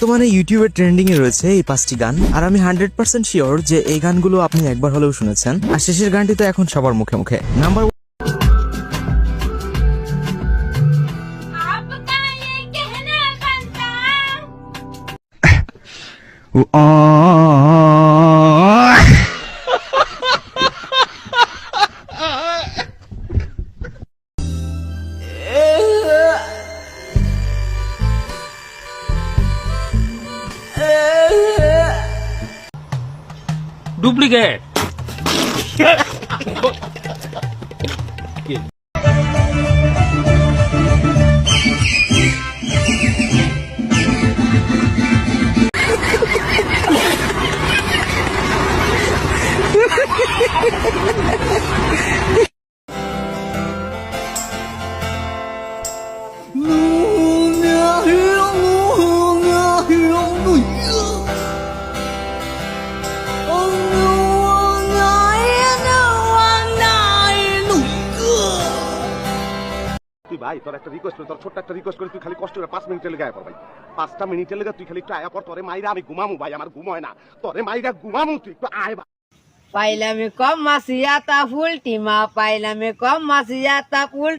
বর্তমানে ইউটিউবে ট্রেন্ডিং এ রয়েছে এই 5টি গান, আর আমি 100% শিওর যে এই গানগুলো আপনি একবার হলেও শুনেছেন। আর শেষের গানটি তো এখন সবার মুখে মুখে। Number duplicate. ভাই তোর একটা রিকোয়েস্ট তোর ছোট্ট একটা রিকোয়েস্ট করে তুই খালি কষ্ট করে 5 মিনিটের লেগে আয় পর ভাই। 5টা মিনিটের লেগে তুই খালি একটু আয়া পর, তোরে মাইরা আমি ঘুমামু ভাই, আমার ঘুম হয় না, তোরে মাইরা ঘুমামু, তুই একটু আয় ভাই। পাইলামে কম মাসিয়াতা ফুলটি মা, পাইলামে কম মাসিয়াতা ফুল